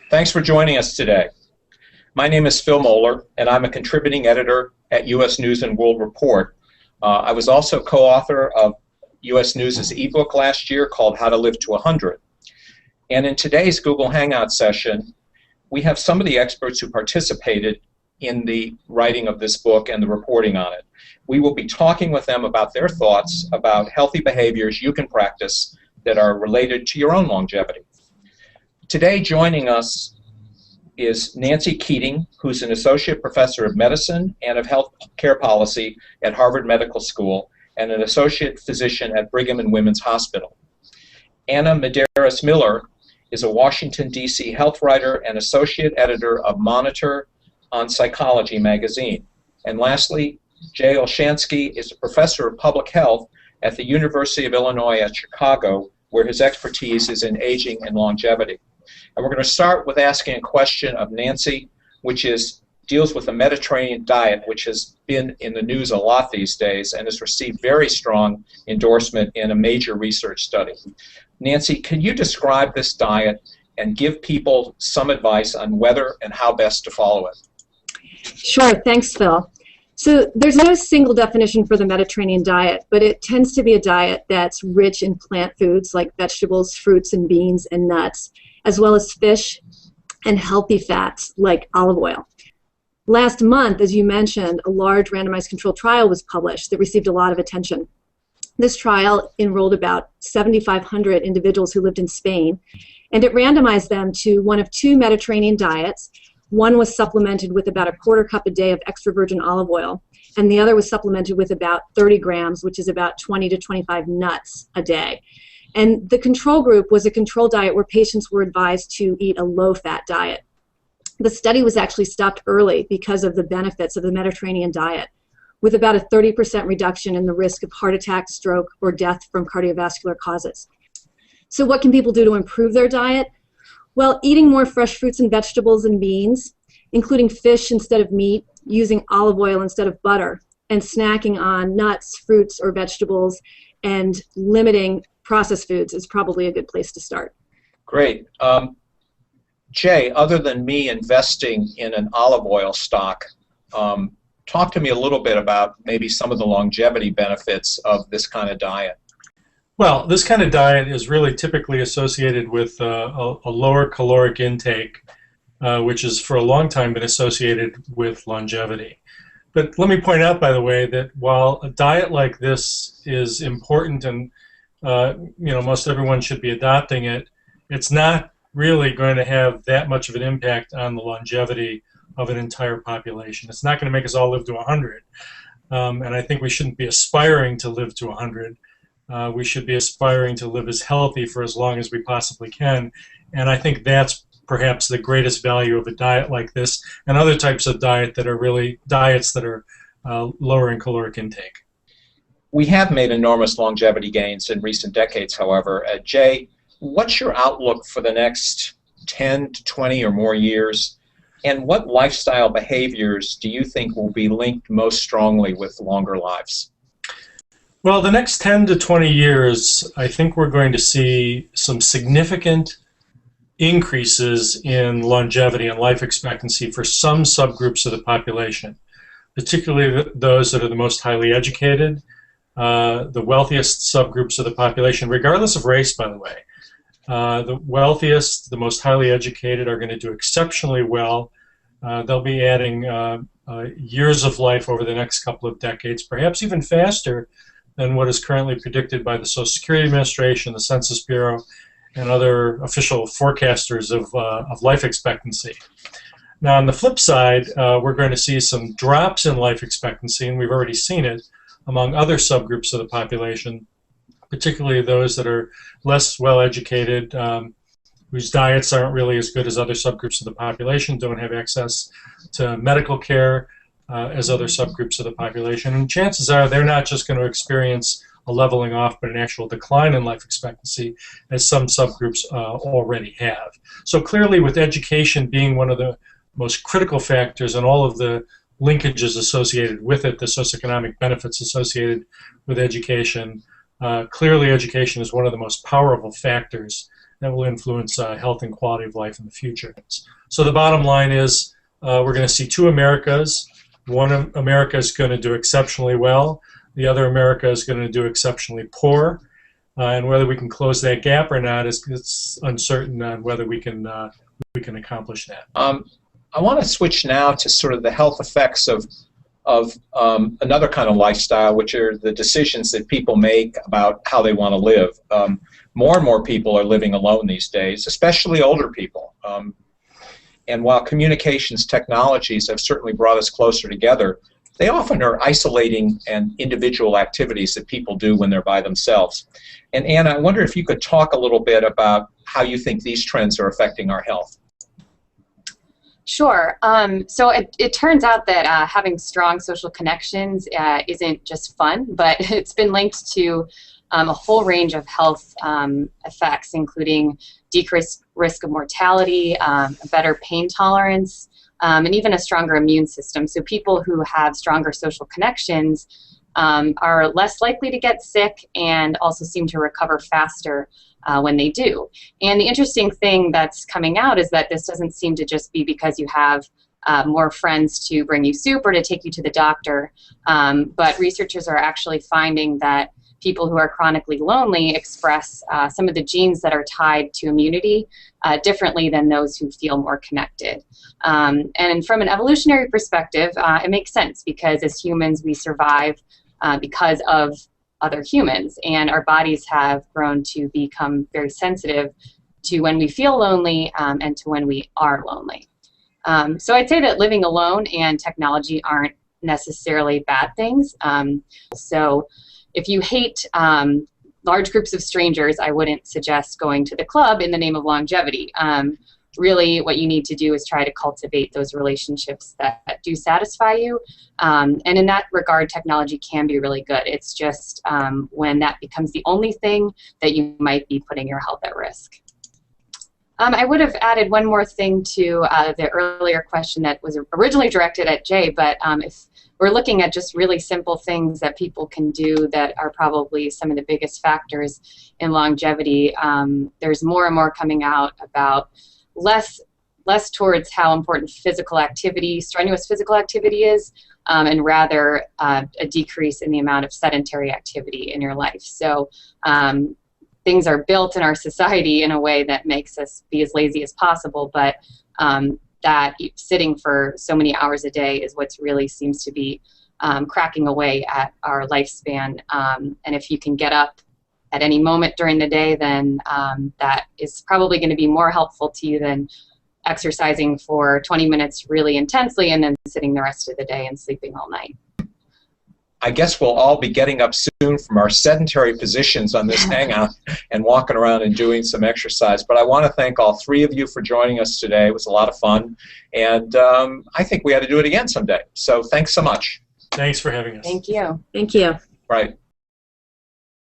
Thanks for joining us today. My name is Phil Moeller, and I'm a contributing editor at U.S. News and World Report. I was also co-author of U.S. News' ebook last year called How to Live to 100. And in today's Google Hangout session, we have some of the experts who participated in the writing of this book and the reporting on it. We will be talking with them about their thoughts about healthy behaviors you can practice that are related to your own longevity. Today joining us is Nancy Keating, who's an associate professor of medicine and of health care policy at Harvard Medical School and an associate physician at Brigham and Women's Hospital. Anna Medaris Miller is a Washington, D.C. health writer and associate editor of Monitor on Psychology magazine. And lastly, Jay Olshansky is a professor of public health at the University of Illinois at Chicago, where his expertise is in aging and longevity. And we're going to start with asking a question of Nancy, which deals with the Mediterranean diet, which has been in the news a lot these days and has received very strong endorsement in a major research study. Nancy, can you describe this diet and give people some advice on whether and how best to follow it? Sure, thanks, Phil. So there's no single definition for the Mediterranean diet, but it tends to be a diet that's rich in plant foods like vegetables, fruits, and beans and nuts, as well as fish and healthy fats like olive oil. Last month, as you mentioned, a large randomized controlled trial was published that received a lot of attention. This trial enrolled about 7,500 individuals who lived in Spain, and it randomized them to one of two Mediterranean diets. One was supplemented with about a quarter cup a day of extra virgin olive oil, and the other was supplemented with about 30 grams, which is about 20 to 25 nuts a day. And the control group was a control diet where patients were advised to eat a low-fat diet. The study was actually stopped early because of the benefits of the Mediterranean diet, with about a 30% reduction in the risk of heart attack, stroke, or death from cardiovascular causes. So what can people do to improve their diet? Well, eating more fresh fruits and vegetables and beans, including fish instead of meat, using olive oil instead of butter, and snacking on nuts, fruits, or vegetables, and limiting processed foods is probably a good place to start. Great. Jay, other than me investing in an olive oil stock, talk to me a little bit about maybe some of the longevity benefits of this kind of diet. Well, this kind of diet is really typically associated with a lower caloric intake, which has for a long time been associated with longevity. But let me point out, by the way, that while a diet like this is important and most everyone should be adopting it, it's not really going to have that much of an impact on the longevity of an entire population. It's not going to make us all live to 100, and I think we shouldn't be aspiring to live to 100. We should be aspiring to live as healthy for as long as we possibly can, and I think that's perhaps the greatest value of a diet like this and other types of diet that are really diets that are lower in caloric intake. We have made enormous longevity gains in recent decades, however. Jay, what's your outlook for the next 10 to 20 or more years, and what lifestyle behaviors do you think will be linked most strongly with longer lives? Well, the next 10 to 20 years, I think we're going to see some significant increases in longevity and life expectancy for some subgroups of the population, particularly those that are the most highly educated, the wealthiest subgroups of the population, regardless of race, by the way. The wealthiest, the most highly educated are going to do exceptionally well. They'll be adding years of life over the next couple of decades, perhaps even faster than what is currently predicted by the Social Security Administration, the Census Bureau, and other official forecasters of life expectancy. Now, on the flip side, we're going to see some drops in life expectancy, and we've already seen it among other subgroups of the population, particularly those that are less well-educated, whose diets aren't really as good as other subgroups of the population, don't have access to medical care as other subgroups of the population. And chances are they're not just going to experience a leveling off, but an actual decline in life expectancy, as some subgroups already have. So clearly, with education being one of the most critical factors and all of the linkages associated with it, the socioeconomic benefits associated with education, clearly education is one of the most powerful factors that will influence health and quality of life in the future. So the bottom line is we're going to see two Americas. One America is going to do exceptionally well. The other America is going to do exceptionally poor. And whether we can close that gap or not it's uncertain on whether we can accomplish that. I want to switch now to sort of the health effects of another kind of lifestyle, which are the decisions that people make about how they want to live. More and more people are living alone these days, especially older people. And while communications technologies have certainly brought us closer together, they often are isolating and individual activities that people do when they're by themselves. And Anna, I wonder if you could talk a little bit about how you think these trends are affecting our health. Sure. So it turns out that having strong social connections isn't just fun, but it's been linked to a whole range of health effects, including decreased risk of mortality, a better pain tolerance, and even a stronger immune system. So people who have stronger social connections are less likely to get sick and also seem to recover faster when they do. And the interesting thing that's coming out is that this doesn't seem to just be because you have more friends to bring you soup or to take you to the doctor, but researchers are actually finding that people who are chronically lonely express some of the genes that are tied to immunity differently than those who feel more connected. And from an evolutionary perspective, it makes sense because as humans we survive because of other humans, and our bodies have grown to become very sensitive to when we feel lonely and to when we are lonely. So I'd say that living alone and technology aren't necessarily bad things. So if you hate large groups of strangers, I wouldn't suggest going to the club in the name of longevity. Really, what you need to do is try to cultivate those relationships that do satisfy you. And in that regard, technology can be really good. It's just when that becomes the only thing that you might be putting your health at risk. I would have added one more thing to the earlier question that was originally directed at Jay, but if we're looking at just really simple things that people can do that are probably some of the biggest factors in longevity, there's more and more coming out about less towards how important physical activity, strenuous physical activity is, and rather a decrease in the amount of sedentary activity in your life. So things are built in our society in a way that makes us be as lazy as possible, but that sitting for so many hours a day is what's really seems to be cracking away at our lifespan. And if you can get up at any moment during the day, then that is probably going to be more helpful to you than exercising for 20 minutes really intensely and then sitting the rest of the day and sleeping all night. I guess we'll all be getting up soon from our sedentary positions on this hangout and walking around and doing some exercise. But I want to thank all three of you for joining us today. It was a lot of fun. And I think we ought to do it again someday. So thanks so much. Thanks for having us. Thank you. Thank you. Right.